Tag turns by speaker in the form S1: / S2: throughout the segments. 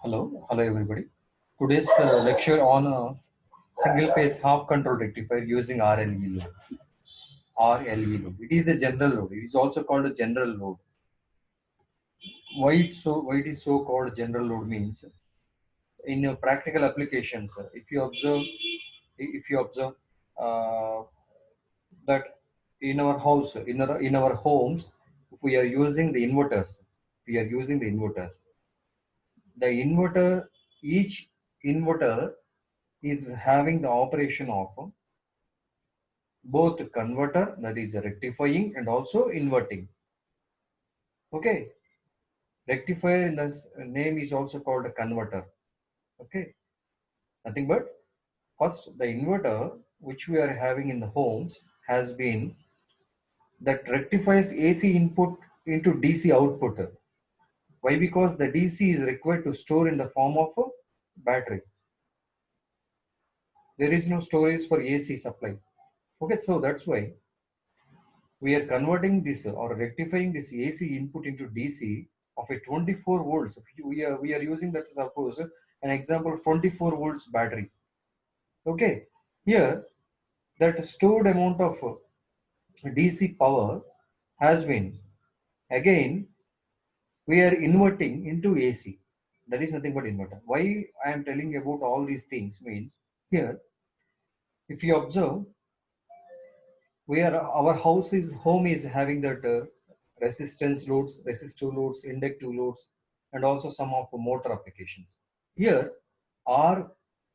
S1: Hello everybody. Today's lecture on single phase half control rectifier using RLE load. RLE load. It is a general load. It is also called a general load. Why it is so called general load means in practical applications, if you observe uh, that in our house, in our homes, if we are using the inverters, we are using the inverter. The inverter, each inverter is having the operation of both converter, that is rectifying, and also inverting. Okay, rectifier in this name is also called a converter. Okay, nothing but first the inverter which we are having in the homes has been that rectifies AC input into DC output. Why? Because the DC is required to store in the form of a battery. There is no storage for AC supply. Okay, so that's why we are converting this or rectifying this AC input into DC of a 24 volts. We are using that, suppose an example, 24 volts battery. Okay, here that stored amount of DC power has been, again we are inverting into AC. That is nothing but inverter. Why I am telling about all these things means, here if you observe, our home is having that resistance loads, resistive loads, inductive loads, and also some of the motor applications. Here, R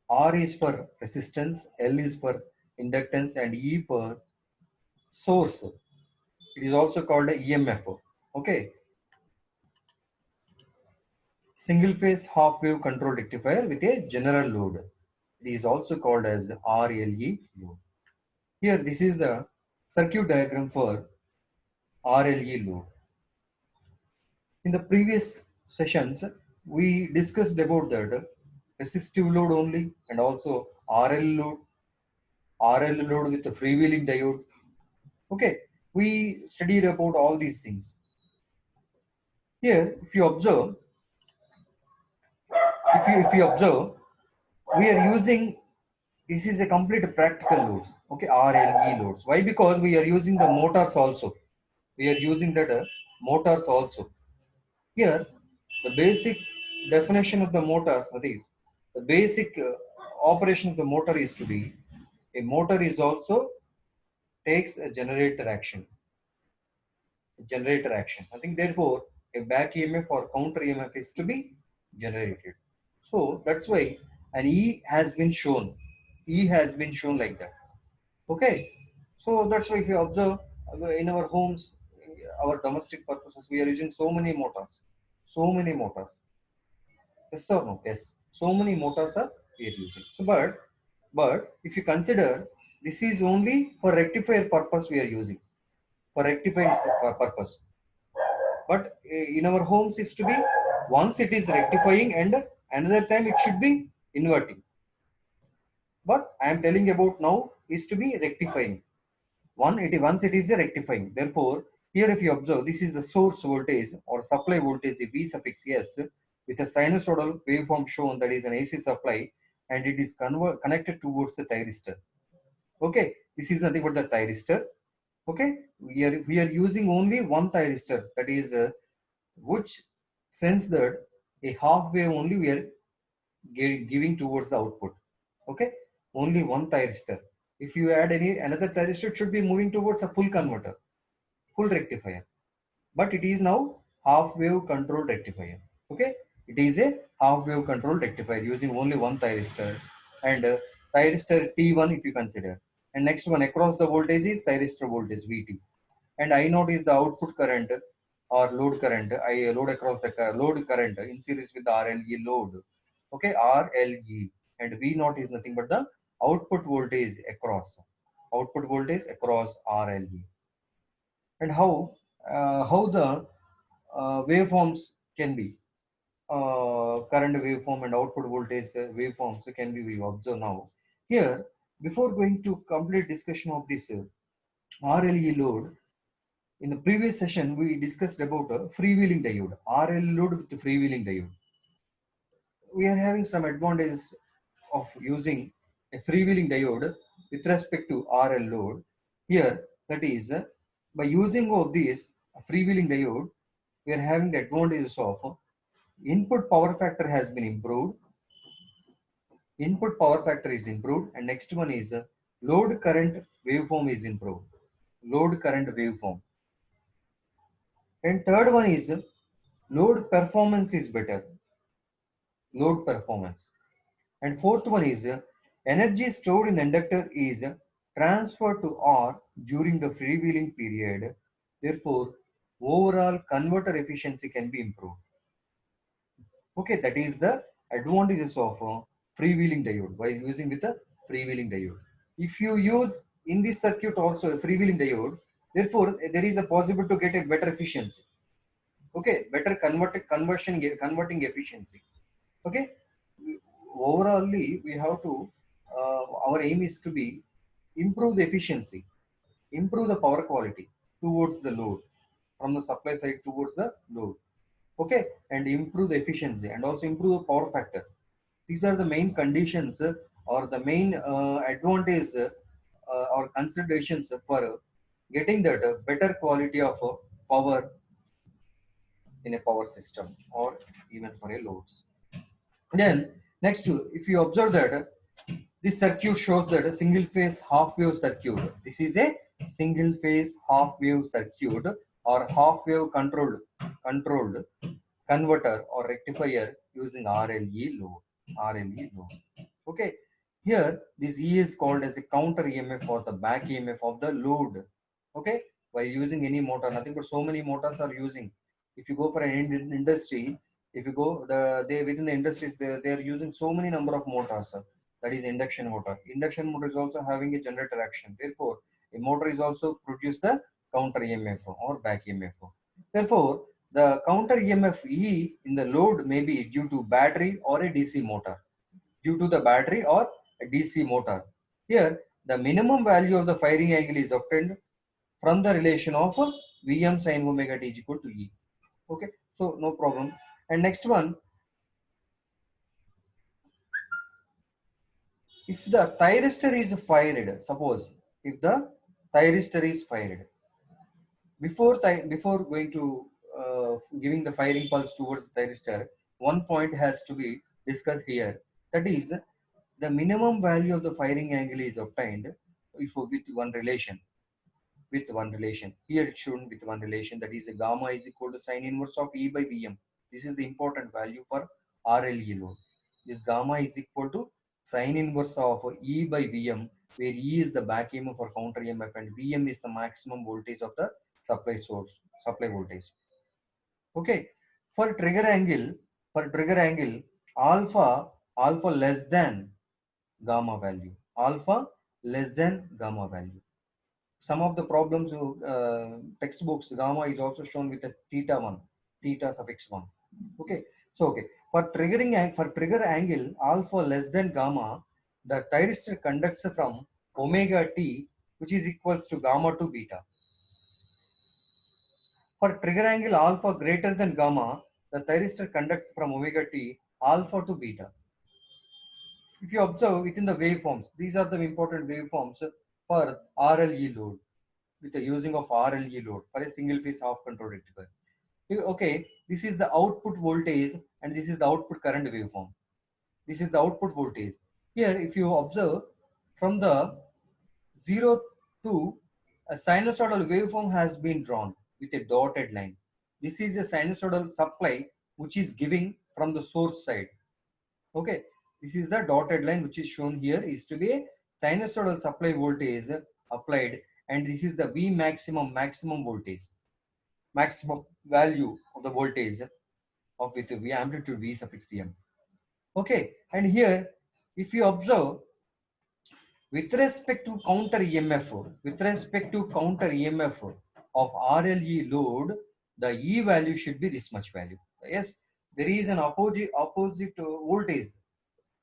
S1: R is for resistance, L is for inductance, and E for source. It is also called a EMF. Okay, single phase half wave control rectifier with a general load. It is also called as RLE load. Here, this is the circuit diagram for RLE load. In the previous sessions, we discussed about that resistive load only and also RL load with the freewheeling diode. Okay, we studied about all these things. Here, if you observe, we are using, this is a complete practical loads. Okay, RLE loads. Why? Because we are using the motors also. We are using that motors also. Here, the basic definition of the motor, that is, the basic operation of the motor is to be, a motor is also takes a generator action. I think therefore a back EMF or counter EMF is to be generated. So that's why an E has been shown. E has been shown like that. Okay. So that's why if you observe in our homes, our domestic purposes, we are using so many motors. So many motors. Yes or no? Yes. So many motors are we are using. So but if you consider, this is only for rectifier purpose we are using. For rectifying purpose. But in our homes is to be, once it is rectifying and another time it should be inverting. But I am telling about now is to be rectifying. Once it is a rectifying. Therefore, here if you observe, this is the source voltage or supply voltage V suffix S with a sinusoidal waveform shown, that is an AC supply, and it is connected towards the thyristor. Okay, this is nothing but the thyristor. Okay, we are using only one thyristor, that is which sense that a half wave only we are giving towards the output. Okay, only one thyristor. If you add any another thyristor, it should be moving towards a full converter, full rectifier. But it is now half wave control rectifier. Okay, it is a half wave control rectifier using only one thyristor, and thyristor T1 if you consider. And next one across the voltage is thyristor voltage VT, and I naught is the output current or load current. I load across the load current in series with the RLE load. Okay, RLE, and V naught is nothing but the output voltage across RLE. And how the waveforms can be, current waveform and output voltage waveforms can be we observe now. Here, before going to complete discussion of this RLE load, in the previous session we discussed about a freewheeling diode, RL load with the freewheeling diode. we are having some advantages of using a freewheeling diode with respect to RL load. Here, that is, by using of this freewheeling diode, we are having the advantages of input power factor has been improved. Input power factor is improved, and next one is load current waveform is improved. Load current waveform. And third one is load performance is better. Load performance. And fourth one is energy stored in the inductor is transferred to R during the freewheeling period. Therefore, overall converter efficiency can be improved. Okay, that is the advantages of freewheeling diode while using with a freewheeling diode. If you use in this circuit also a freewheeling diode, therefore there is a possible to get a better efficiency. Okay, better converting efficiency. Okay, overallly we have to our aim is to be improve the efficiency, improve the power quality towards the load, from the supply side towards the load. Okay, and improve the efficiency and also improve the power factor. These are the main conditions or the main advantage or considerations for getting that better quality of power in a power system or even for a loads. Then next, if you observe that this circuit shows that a single phase half wave circuit. This is a single phase half wave circuit or half wave controlled converter or rectifier using RLE load. RLE load. Okay. Here this E is called as a counter EMF or the back EMF of the load. Okay. By using any motor, nothing but so many motors are using. If you go for an industry, if you go they within the industries they are using so many number of motors. That is induction motor. Induction motor is also having a generator action. Therefore, a motor is also produce the counter EMF or back EMF. Therefore, the counter EMF E in the load may be due to battery or a DC motor. Due to the battery or a DC motor. Here, the minimum value of the firing angle is obtained from the relation of Vm sin omega t is equal to E. Okay, so no problem. And next one, if the thyristor is fired, suppose if the thyristor is fired, before going to giving the firing pulse towards the thyristor, one point has to be discussed here. That is, the minimum value of the firing angle is obtained if with one relation. With one relation. Here it's shown with one relation, that is the gamma is equal to sine inverse of E by Vm. This is the important value for RLE load. This gamma is equal to sine inverse of E by Vm, where E is the back EMF for counter EMF and Vm is the maximum voltage of the supply source, supply voltage. Okay. For trigger angle, alpha less than gamma value. Alpha less than gamma value. Some of the problems textbooks gamma is also shown with a theta 1, theta suffix 1. Okay, so okay, for trigger angle alpha less than gamma, the thyristor conducts from omega t, which is equals to gamma to beta. For trigger angle alpha greater than gamma, the thyristor conducts from omega t alpha to beta. If you observe within the waveforms, these are the important waveforms for RLE load, with the using of RLE load for a single phase half control rectifier. Okay, this is the output voltage and this is the output current waveform. This is the output voltage. Here, if you observe from the 0 to a sinusoidal waveform has been drawn with a dotted line. This is a sinusoidal supply which is giving from the source side. Okay, this is the dotted line which is shown here is to be a sinusoidal supply voltage applied, and this is the V maximum voltage, maximum value of the voltage of with V amplitude V suffix M. Okay, and here if you observe with respect to counter EMF of RLE load, the E value should be this much value. Yes, there is an opposite voltage.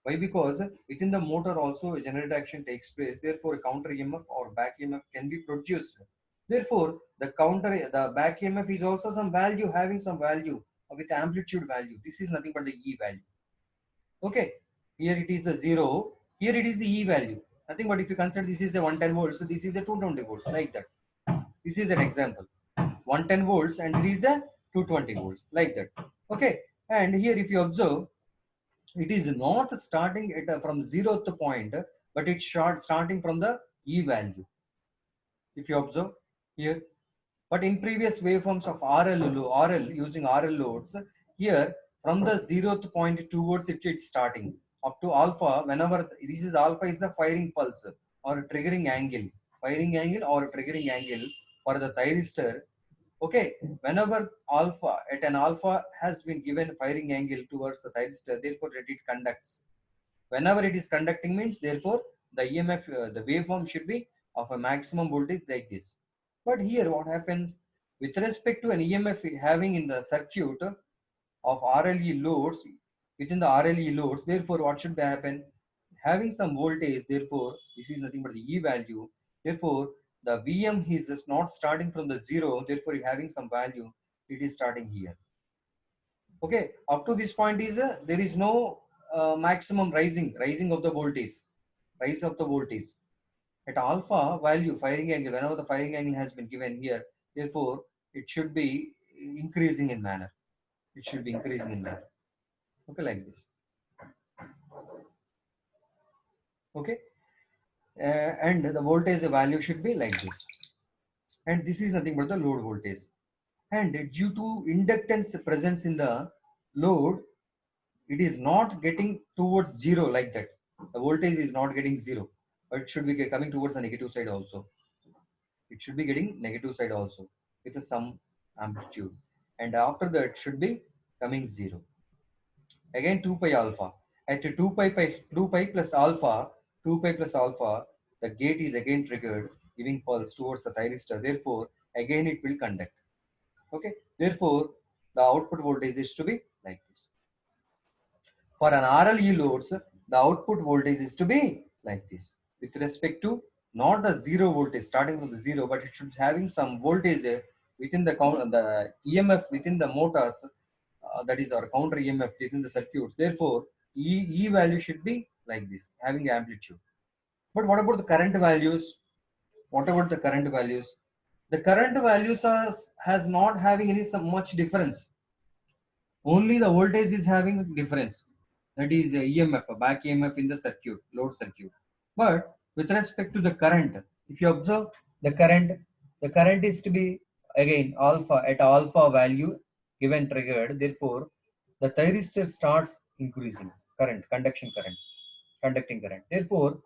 S1: Why? Because within the motor also a generator action takes place. Therefore, a counter EMF or back EMF can be produced. Therefore, the back EMF is also some value, having some value with amplitude value. This is nothing but the E value. Okay, here it is the 0, here it is the E value. Nothing but if you consider this is a 110 volts, so this is a 220 volts, like that. This is an example. 110 volts and it is a 220 volts, like that. Okay, and here if you observe, it is not starting at from 0th point, but it's starting from the E value. If you observe here, but in previous waveforms of RL using RL loads, here from the 0th point towards it's starting up to alpha. Whenever this is alpha is the firing pulse or triggering angle, or triggering angle for the thyristor. Okay, whenever alpha at an alpha has been given firing angle towards the thyristor, therefore it conducts. Whenever it is conducting means therefore the EMF, the waveform should be of a maximum voltage like this. But here what happens with respect to an EMF having in the circuit of RLE loads, within the RLE loads, therefore what should happen? Having some voltage, therefore this is nothing but the E value. Therefore the VM is just not starting from the 0, therefore having some value, it is starting here. Okay, up to this point is there is no maximum rising of the voltage, rise of the voltage at alpha value firing angle. Whenever the firing angle has been given here, therefore it should be increasing in manner. It should be increasing in manner. Okay, like this. Okay, and the voltage value should be like this. And this is nothing but the load voltage. And due to inductance presence in the load, it is not getting towards 0 like that. The voltage is not getting 0, but it should be coming towards the negative side also. It should be getting negative side also with some amplitude, and after that it should be coming 0. Again 2 pi alpha. At 2 pi plus alpha, 2 pi plus alpha, the gate is again triggered, giving pulse towards the thyristor. Therefore, again it will conduct. Okay. Therefore, the output voltage is to be like this. For an RLE loads, the output voltage is to be like this. With respect to not the 0 voltage starting from the 0, but it should having some voltage within the EMF within the motors, that is our counter EMF within the circuits. Therefore, E value should be like this, having amplitude. But what about the current values? What about the current values? The current values has not having any some much difference. Only the voltage is having difference. That is EMF, a back EMF in the circuit, load circuit. But with respect to the current, if you observe the current is to be again alpha at alpha value given triggered. Therefore, the thyristor starts increasing current, conducting current. Therefore,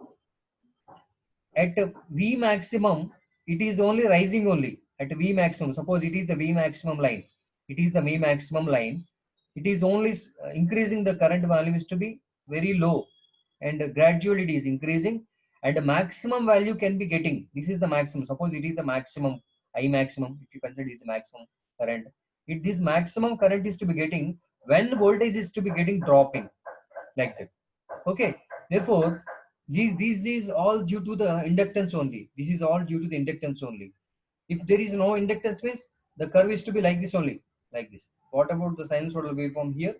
S1: at V maximum, it is only rising only at V maximum. Suppose it is the V maximum line. It is the V maximum line. It is only increasing the current value is to be very low, and gradually it is increasing, and the maximum value can be getting. This is the maximum. Suppose it is the maximum, I maximum. If you consider this maximum current, this maximum current is to be getting when voltage is to be getting dropping like that. Okay. Therefore, this is all due to the inductance only. This is all due to the inductance only. If there is no inductance means the curve is to be like this only, like this. What about the sinusoidal waveform here?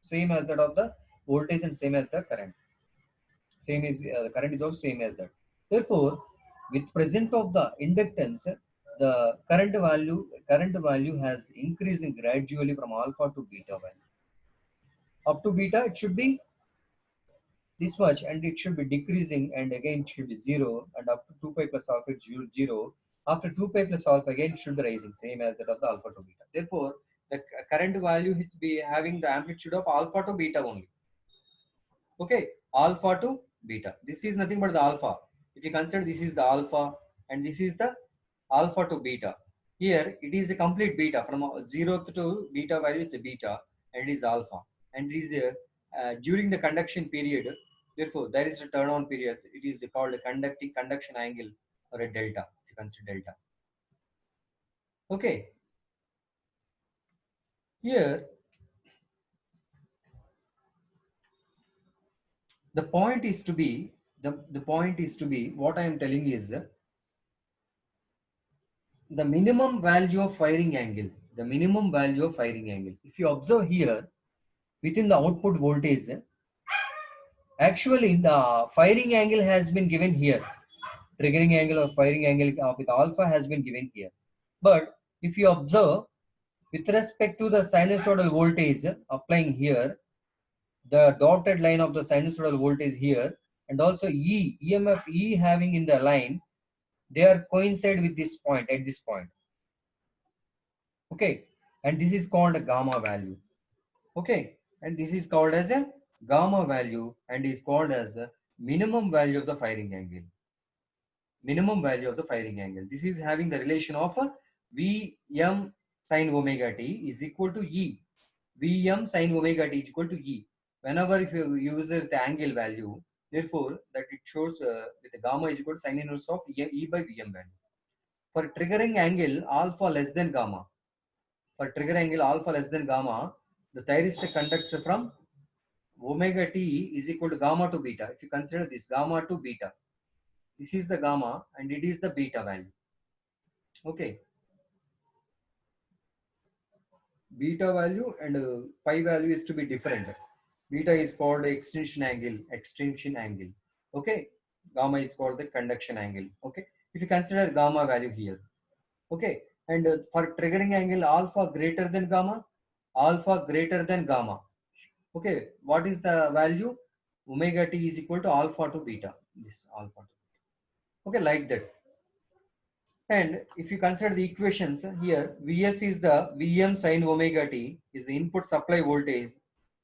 S1: Same as that of the voltage and same as the current. Same is the current is also same as that. Therefore, with present of the inductance, the current value has increasing gradually from alpha to beta value. Up to beta, it should be this much, and it should be decreasing, and again it should be 0, and up to 2 pi plus alpha it should 0. After 2 pi plus alpha, again it should be rising, same as that of the alpha to beta. Therefore, the current value is be having the amplitude of alpha to beta only. Okay, alpha to beta. This is nothing but the alpha. If you consider this is the alpha and this is the alpha to beta. Here it is a complete beta from 0 to beta value is a beta, and it is alpha, and it is during the conduction period. Therefore, there is a turn on period. It is called a conduction angle, or a delta. If you consider delta. Okay. Here the point is to be the point is to be what I am telling is the minimum value of firing angle. The minimum value of firing angle. If you observe here within the output voltage, Actually, the firing angle has been given here. Triggering angle or firing angle with alpha has been given here. But if you observe, with respect to the sinusoidal voltage applying here, the dotted line of the sinusoidal voltage here, and also EMF E having in the line, they are coincide with this point at this point. Okay, and this is called a gamma value. Okay, and this is called as a gamma value and is called as a minimum value of the firing angle. Minimum value of the firing angle. This is having the relation of Vm sine omega t is equal to E. Vm sine omega t is equal to E. Whenever if you use the angle value, therefore that it shows with the gamma is equal to sine inverse of E by Vm value. For triggering angle alpha less than gamma, for trigger angle alpha less than gamma, the thyristor conducts from omega t is equal to gamma to beta. If you consider this gamma to beta, this is the gamma and it is the beta value. Okay, beta value and pi value is to be different. Beta is called extinction angle, extinction angle. Okay, gamma is called the conduction angle. Okay, if you consider gamma value here. Okay, and for triggering angle alpha greater than gamma, alpha greater than gamma. Okay, what is the value? Omega t is equal to alpha to beta. This alpha to. Okay, like that. And if you consider the equations here, Vs is the Vm sine omega t is the input supply voltage,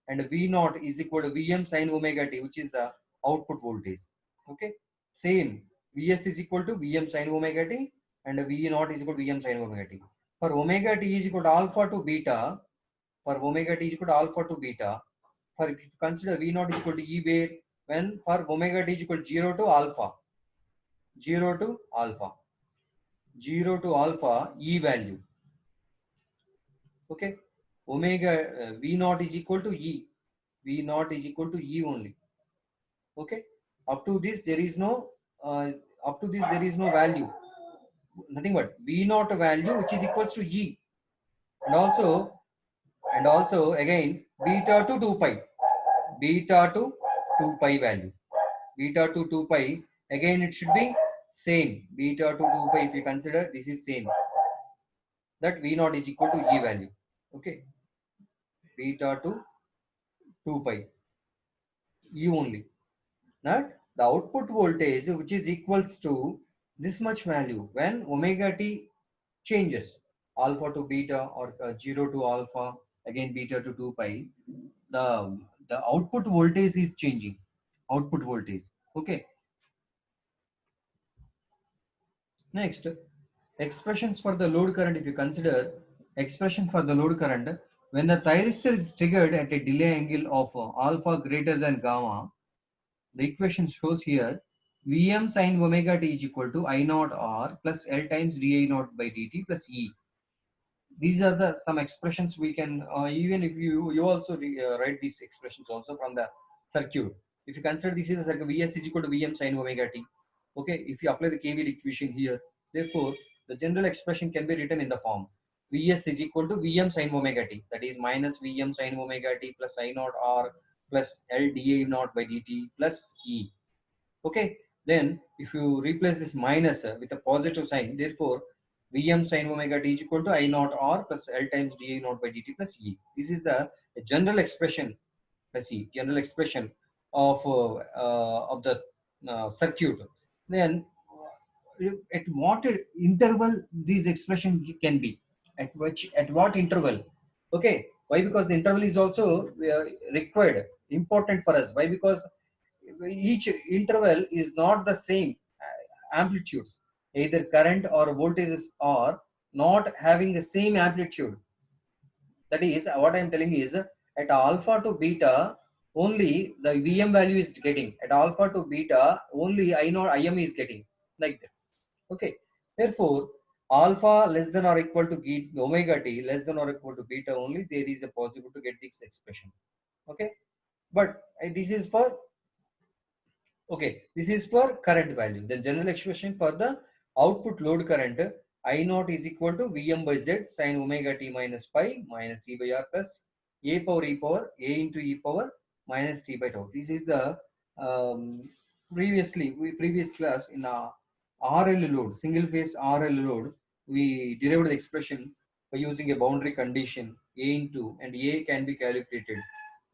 S1: and V naught is equal to Vm sine omega t, which is the output voltage. Okay, same. Vs is equal to Vm sine omega t, and V naught is equal to Vm sine omega t. For omega t is equal to alpha to beta, for omega t is equal to alpha to beta, for if you consider V naught is equal to E where when for omega t is equal to 0 to alpha, 0 to alpha, 0 to alpha E value. Okay, omega V naught is equal to E, V naught is equal to E only. Okay, up to this there is no up to this there is no value, nothing but V naught value which is equals to E, and also again beta to 2 pi, beta to 2 pi value, beta to 2 pi, again it should be same, beta to 2 pi. If you consider this is same, that V naught is equal to E value. Okay, beta to 2 pi E only, not the output voltage which is equals to this much value when omega t changes alpha to beta or 0 to alpha, again beta to 2 pi, the the output voltage is changing, output voltage. Okay, next, expressions for the load current. If you consider expression for the load current, when the thyristor is triggered at a delay angle of alpha greater than gamma, the equation shows here Vm sin omega t is equal to I naught R plus L times di naught by dt plus E. These are the some expressions we can even if you also write these expressions also from the circuit. If you consider this is a circuit, Vs is equal to Vm sin omega t. Okay, if you apply the KVL equation here, therefore the general expression can be written in the form Vs is equal to Vm sin omega t, that is minus Vm sin omega t plus I naught R plus L di naught by dt plus E. Okay, then if you replace this minus with a positive sign, therefore Vm sin omega t is equal to I naught R plus L times di naught by dt plus E. This is the general expression. Let's see, general expression of the circuit. Then at what interval these expression can be? At what interval? Okay, why? Because the interval is also required, important for us. Why? Because each interval is not the same amplitudes, either current or voltages are not having the same amplitude. That is what I am telling is at alpha to beta only the Vm value is getting, at alpha to beta only I naught Im is getting, like that. Okay, therefore alpha less than or equal to omega t less than or equal to beta only there is a possible to get this expression. Okay, but this is for, okay, this is for current value. The general expression for the output load current I naught is equal to Vm by Z sin omega t minus pi minus E by R plus A power E power A into E power minus T by tau. This is the um, previous class in RL load, single phase RL load, we derived the expression by using a boundary condition A into, and A can be calculated.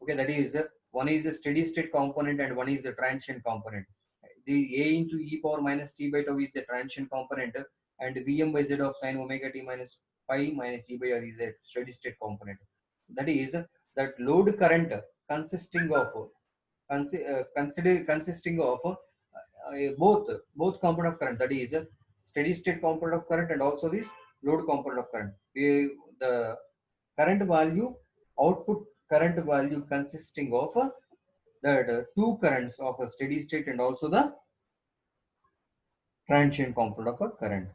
S1: Okay, that is one is the steady state component and one is the transient component. The A into e power minus t by tau is the transient component, and Vm by z of sine omega t minus pi minus e by r is a steady state component. That is that load current consisting of consisting of both component of current, that is steady state component of current and also this load component of current. The current value, output current value consisting of the two currents of a steady state and also the transient component of a current.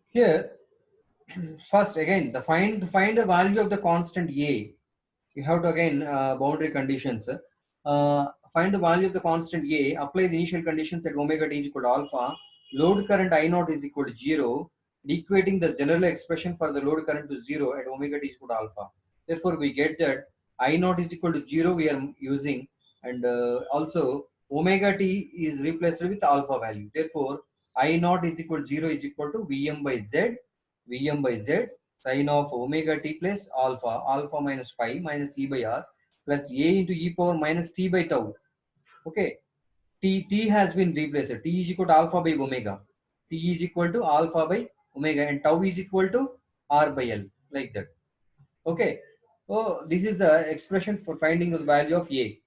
S1: Here, first again, the find the value of the constant A. You have to again boundary conditions. Find the value of the constant A. Apply the initial conditions at omega t is equal to alpha. Load current I naught is equal to 0. Equating the general expression for the load current to 0 at omega t is equal to alpha. Therefore, we get that I naught is equal to 0 we are using, and also omega t is replaced with alpha value. Therefore, I naught is equal to 0 is equal to Vm by Z, Vm by Z sine of omega t plus alpha, alpha minus pi minus e by r plus a into e power minus t by tau. Okay, t has been replaced. T is equal to alpha by omega. T is equal to alpha by omega, and tau is equal to r by l, like that. Okay, so this is the expression for finding the value of a.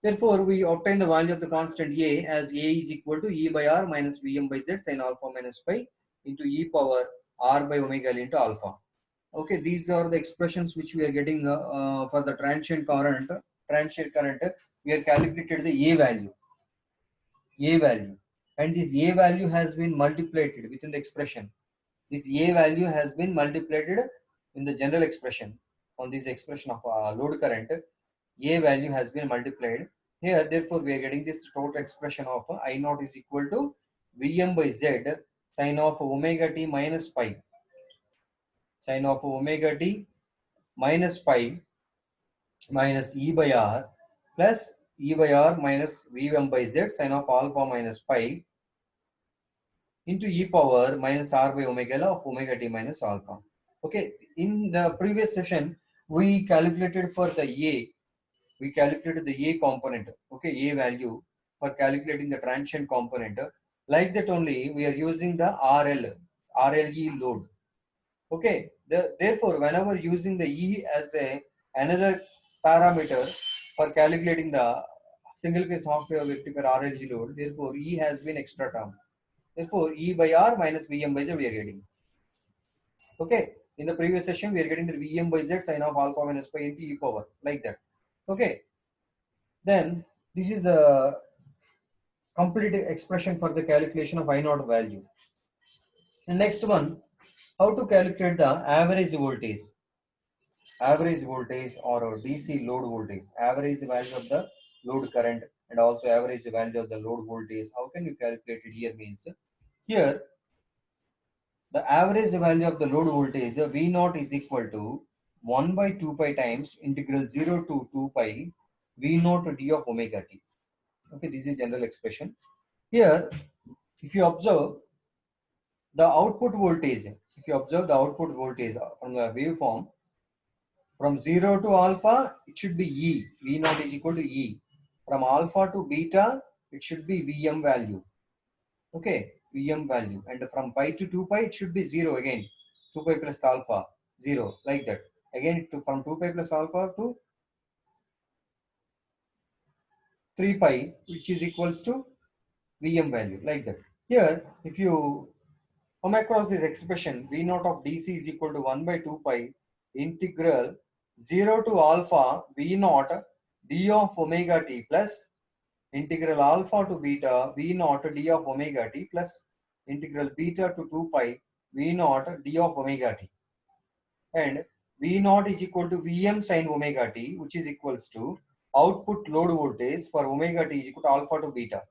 S1: Therefore, we obtain the value of the constant a as a is equal to e by r minus Vm by z sine alpha minus pi into e power r by omega L into alpha. Okay, these are the expressions which we are getting for the transient current. Transient current, we are calculated the A value, and this A value has been multiplied within the expression. This A value has been multiplied in the general expression on this expression of load current. A value has been multiplied here. Therefore, we are getting this total expression of I naught is equal to Vm by Z sine of omega t minus pi, sine of omega t minus pi minus e by r plus e by r minus Vm by Z sine of alpha minus pi into e power minus r by omega L of omega t minus alpha. Okay, in the previous session we calculated for the A, we calculated the A component, okay, A value for calculating the transient component. Like that only we are using the RLE load. Okay, therefore, whenever using the E as a another parameter for calculating the single phase half wave rectifier RLG load, therefore E has been extra term. Therefore, E by R minus Vm by Z we are getting. Okay, in the previous session we are getting the Vm by Z sine of alpha minus pi into E power, like that. Okay, then this is the complete expression for the calculation of I naught value. And next one, how to calculate the average voltage. Average voltage or DC load voltage, average value of the load current and also average value of the load voltage. How can you calculate it here means, here the average value of the load voltage V naught is equal to 1 by 2 pi times integral 0 to 2 pi V naught d of omega t. Okay, this is general expression. Here, if you observe the output voltage, if you observe the output voltage from the waveform, from 0 to alpha, it should be E. V naught is equal to E. From alpha to beta, it should be Vm value. Okay, Vm value. And from pi to 2 pi, it should be 0 again. 2 pi plus alpha, 0, like that. Again, from 2 pi plus alpha to 3 pi, which is equals to Vm value, like that. Here, if you come across this expression, V naught of DC is equal to 1 by 2 pi integral 0 to alpha V naught d of omega t plus integral alpha to beta V naught d of omega t plus integral beta to 2 pi V naught d of omega t. And V naught is equal to Vm sin omega t, which is equals to output load voltage for omega t is equal to alpha to beta.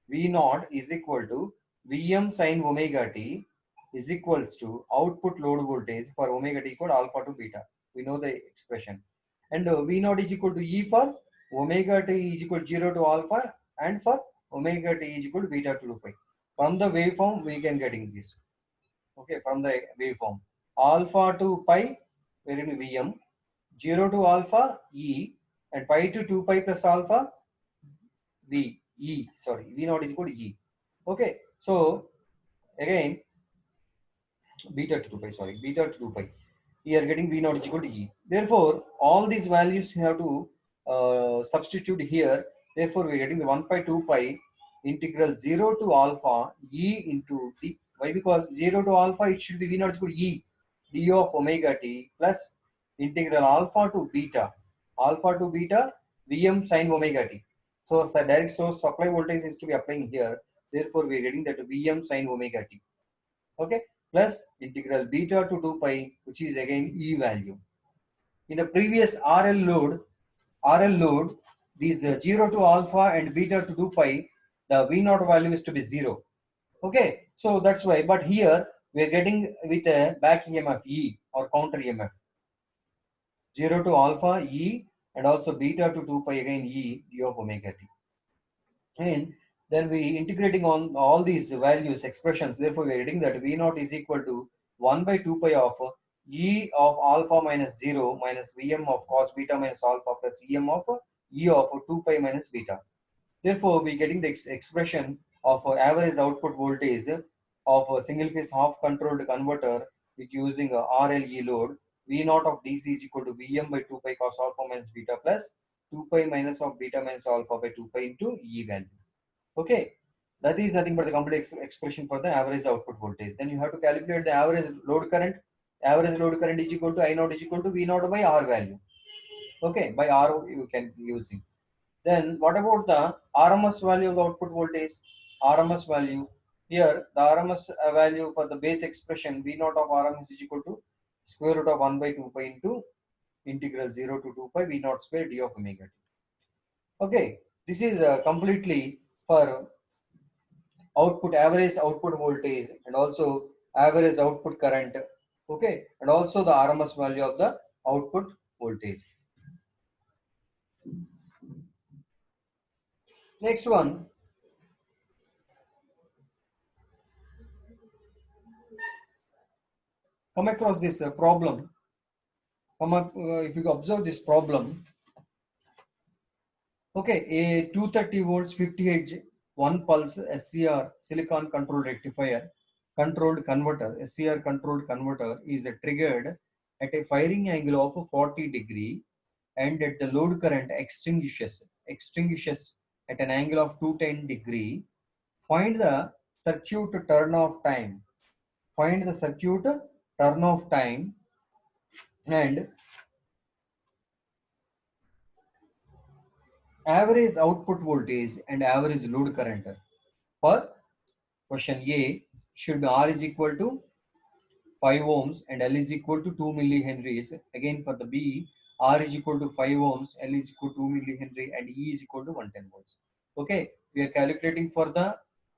S1: V naught is equal to Vm sin omega t is equals to output load voltage for omega t equal to alpha to beta. We know the expression. and V naught is equal to E for omega t is equal to 0 to alpha, and for omega t is equal to beta to 2 pi. From the waveform we can getting this. Okay, from the waveform, alpha to pi we're in Vm, 0 to alpha E, and pi to 2 pi plus alpha V naught is equal to E. Okay, so again beta to 2 pi, beta to 2 pi. We are getting V naught is equal to E. Therefore, all these values you have to substitute here. Therefore, we are getting the 1 pi 2 pi integral 0 to alpha E into D. Why? Because 0 to alpha it should be V naught is equal to E d of omega t plus integral alpha to beta Vm sin omega t. So, direct source supply voltage is to be applying here. Therefore, we are getting that Vm sin omega t. Okay, plus integral beta to 2 pi, which is again E value. In the previous RL load, these 0 to alpha and beta to 2 pi, the V naught value is to be 0. Okay, so that's why, but here we are getting with a back EMF E or counter EMF. 0 to alpha E and also beta to 2 pi again E d of omega t. And then we integrating on all these values expressions, therefore we are getting that V naught is equal to 1 by 2 pi of E of alpha minus 0 minus Vm of cos beta minus alpha plus Em of E of 2 pi minus beta. Therefore we are getting the expression of average output voltage of a single phase half controlled converter with using a RLE load. V naught of DC is equal to Vm by 2 pi cos alpha minus beta plus 2 pi minus of beta minus alpha by 2 pi into E value. Okay, that is nothing but the complete expression for the average output voltage. Then you have to calculate the average load current. Average load current is equal to I naught is equal to V naught by R value. Okay, by R you can using. Then what about the RMS value of the output voltage? RMS value. Here the RMS value for the base expression V naught of RMS is equal to square root of 1 by 2 pi into integral 0 to 2 pi V naught square d of omega t. Okay, this is completely for average output voltage and also average output current. Okay, and also the RMS value of the output voltage. Next one, come across this problem. If you observe this problem, okay, a 230 volts 50 hertz 1 pulse SCR silicon controlled converter SCR controlled converter is triggered at a firing angle of 40 degree, and at the load current extinguishes at an angle of 210 degree. Find the circuit turn off time. Find the circuit turn off time and average output voltage and average load current. For question A, should be R is equal to 5 ohms and L is equal to 2 millihenries. Again for the B, R is equal to 5 ohms, L is equal to 2 millihenry, and E is equal to 110 volts. Okay, we are calculating for the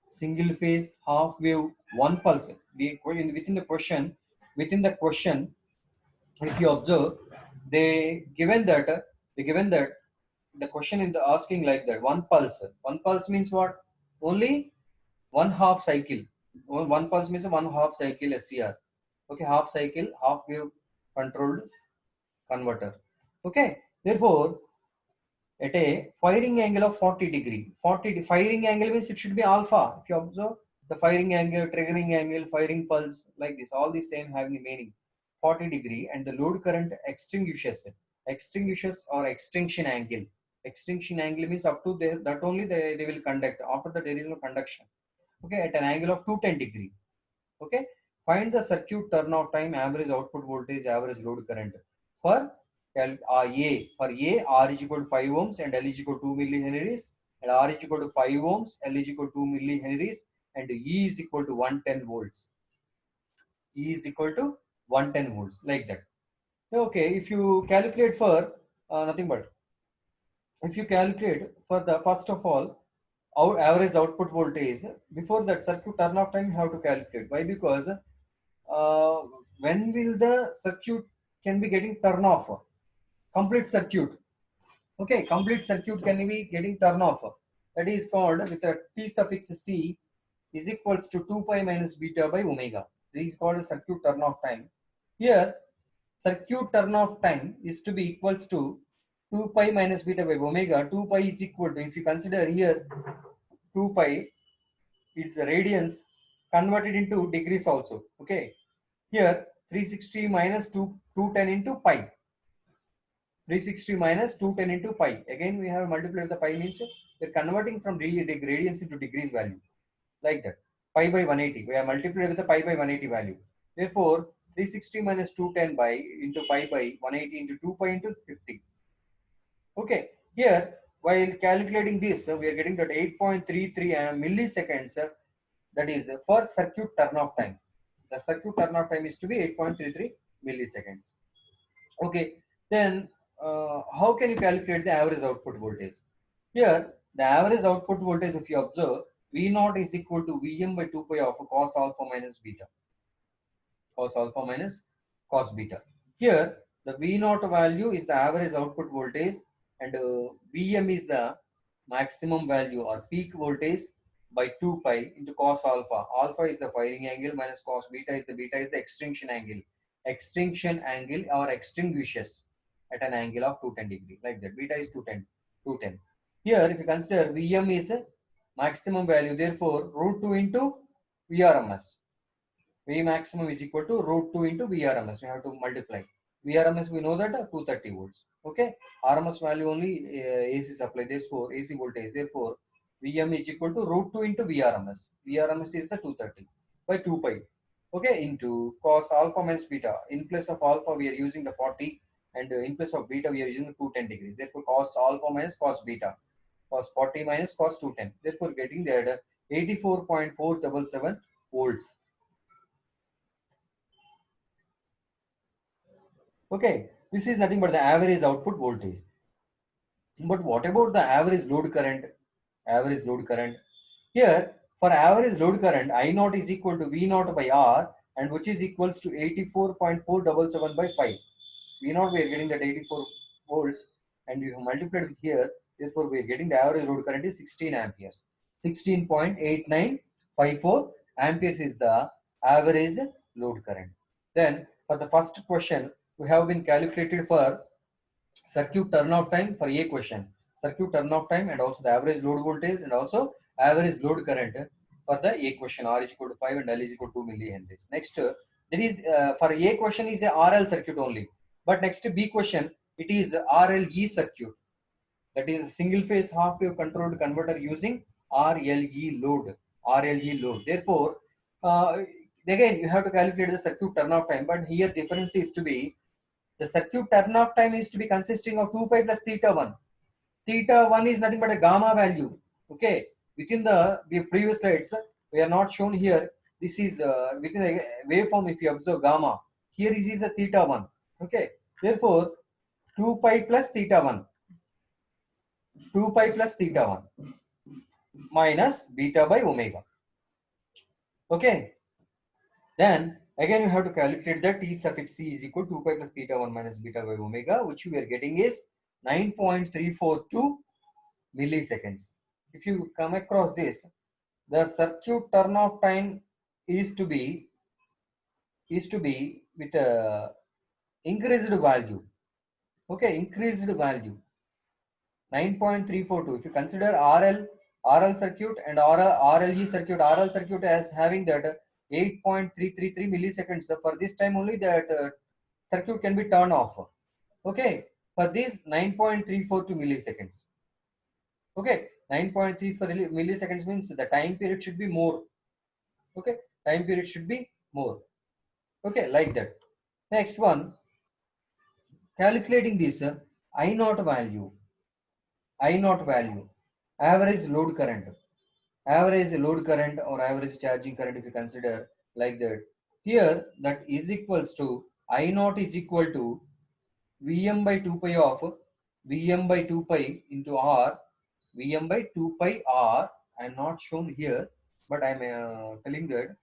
S1: single phase half wave 1 pulse. Within the question, if you observe, they given that the question in the asking like that, 1 pulse. 1 pulse means what? Only one half cycle. One pulse means one half cycle SCR. Okay, half cycle, half wave controlled converter. Okay, therefore at a firing angle of 40 degree, firing angle means it should be alpha. If you observe the firing angle, triggering angle, firing pulse, like this, all the same having a meaning. 40 degree, and the load current extinguishes or extinction angle. Extinction angle means up to there, that only they will conduct. After that there is no conduction. Okay, at an angle of 210 degree. Okay, find the circuit turn off time, average output voltage, average load current for A. For A, R is equal to 5 ohms and L is equal to 2 millihenries, and R is equal to 5 ohms, L is equal to 2 millihenries, and E is equal to 110 volts. E is equal to 110 volts, like that. Okay, if you calculate for nothing but, if you calculate for the first of all our average output voltage, before that circuit turn off time you have to calculate. Why? Because when will the circuit can be getting turn off? complete circuit. Okay, complete circuit can be getting turn off. That is called with a T suffix C is equals to 2 pi minus beta by omega. This is called circuit turn off time. Here, circuit turn off time is to be equals to 2 pi minus beta by omega. 2 pi is equal to, if you consider here 2 pi, it's radians converted into degrees also. Okay, here 360 minus 210 into pi. 360 minus 210 into pi. Again, we have multiplied the pi means we're converting from radians into degrees value. Like that. Pi by 180. We are multiplied with the pi by 180 value. Therefore, 360 minus 210 by into pi by 180 into 2 pi into 50. Okay. Here, while calculating this, we are getting that 8.33 milliseconds. That is for circuit turn off time. The circuit turn off time is to be 8.33 milliseconds. Okay, then how can you calculate the average output voltage? Here, the average output voltage, if you observe, V naught is equal to Vm by 2 pi of cos alpha minus beta. Cos alpha minus cos beta. Here, the V naught value is the average output voltage, and Vm is the maximum value or peak voltage by 2 pi into cos alpha. Alpha is the firing angle minus cos beta is the extinction angle. Extinction angle or extinguishes at an angle of 210 degree, like that. Beta is 210. Here, if you consider Vm is a maximum value, therefore root 2 into Vrms. V maximum is equal to root 2 into Vrms. We have to multiply. Vrms we know that 230 volts. Okay. RMS value only AC supply. Therefore AC voltage. Therefore Vm is equal to root 2 into Vrms. Vrms is the 230 by 2 pi. Okay. Into cos alpha minus beta. In place of alpha we are using the 40, and in place of beta we are using the 210 degrees. Therefore cos alpha minus cos beta. Cos 40 minus cos 210. Therefore getting there 84.477 volts. Okay, this is nothing but the average output voltage. But what about the average load current? Average load current. Here, for average load current, I naught is equal to V naught by R, and which is equals to 84.477 by 5. V naught we are getting that 84 volts, and you have multiplied with here. Therefore, we are getting the average load current is 16 amperes. 16.8954 amperes is the average load current. Then, for the first question, we have been calculated for circuit turn off time for a question. Circuit turn off time and also the average load voltage and also average load current for the a question. R is equal to 5 and L is equal to 2 millihenries. Next, there is for a question is a RL circuit only. But next B question, it is RLE circuit. That is single phase half wave controlled converter using RLE load. RLE load. Therefore, again you have to calculate the circuit turn off time. But here difference is to be the circuit turn off time is to be consisting of 2 pi plus theta 1. Theta 1 is nothing but a gamma value. Okay. Within the previous slides, we are not shown here. This is within the waveform if you observe gamma. Here is a theta 1. Okay. Therefore, 2 pi plus theta 1. 2 pi plus theta 1 minus beta by omega. Okay. Then again you have to calculate that T suffix C is equal to 2 pi plus theta 1 minus beta by omega, which we are getting is 9.342 milliseconds. If you come across this, the circuit turn off time is to be with a increased value. Okay, increased value 9.342. If you consider RL circuit and RLE circuit, RL circuit as having that 8.333 milliseconds. So for this time only that circuit can be turned off. Okay, for this 9.342 milliseconds. Okay, 9.34 milliseconds means the time period should be more. Okay, time period should be more. Okay, like that. Next one, calculating this I naught value. I naught value, average load current. Average load current or average charging current if you consider like that. Here that is equals to I naught is equal to Vm by 2 pi of Vm by 2 pi into R. Vm by 2 pi R. I am not shown here, but I am telling that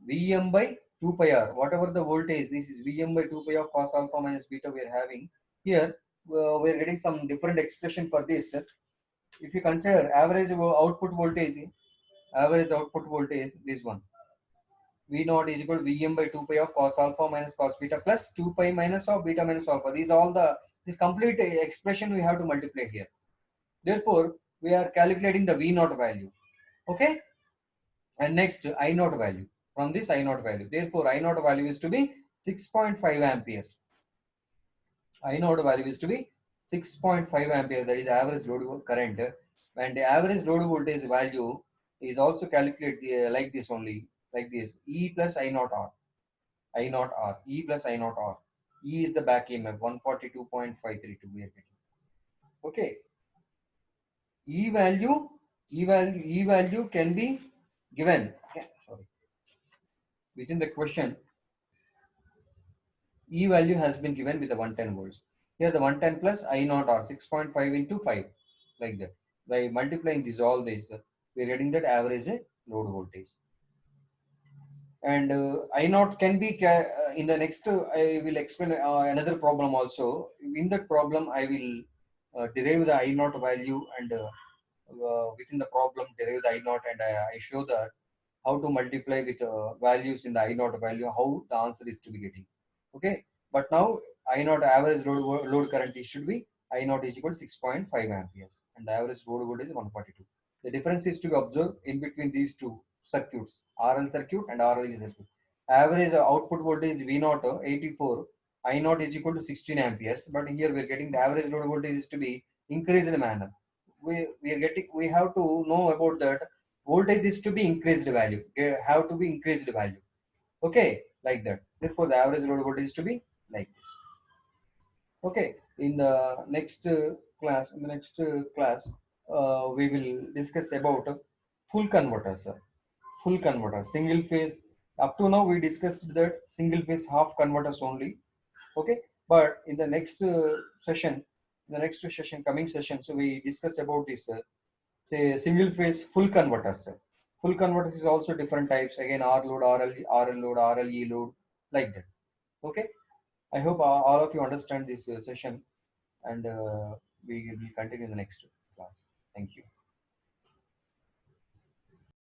S1: Vm by 2 pi R. Whatever the voltage, this is Vm by 2 pi of cos alpha minus beta we are having. Here we're getting some different expression for this. If you consider average output voltage, this one, V naught is equal to Vm by 2 pi of cos alpha minus cos beta plus 2 pi minus of beta minus alpha. These all this complete expression we have to multiply here. Therefore, we are calculating the V naught value. Okay. And next I naught value. From this I naught value. Therefore, I naught value is to be 6.5 amperes. I naught value is to be 6.5 ampere. That is average load current. And the average load voltage value is also calculated like this only. Like this. E plus I naught R. I naught R. E plus I naught R. E is the back EMF 142.532 we are getting. Okay. E value, E value can be given. Sorry. Within the question, E value has been given with the 110 volts. Here the 110 plus I naught R 6.5 into 5 like that. By multiplying this all this, we are getting that average load voltage. And I naught can be in the next. I will explain another problem also. In that problem, I will derive the I naught value and within the problem derive the I naught and I show that how to multiply with values in the I naught value, how the answer is to be getting. Okay, but now I naught average load current should be I naught is equal to 6.5 amperes and the average load voltage is 142. The difference is to be observed in between these two circuits, RL circuit and RLE circuit. Average output voltage V naught 84, I naught is equal to 16 amperes, but here we are getting the average load voltage is to be increased in a manner. We have to know about that voltage is to be increased value, have to be increased value. Okay, like that. Therefore, the average load voltage is to be like this. Okay, in the next class, we will discuss about full converters. Full converter, single phase. Up to now, we discussed that single phase half converters only. Okay, but in the next session, coming session, so we discuss about this. Say single phase full converters. Full converters is also different types. Again, R load, RL load, RLE load, like that. Okay. I hope all of you understand this session, and we will continue in the next class. Thank you.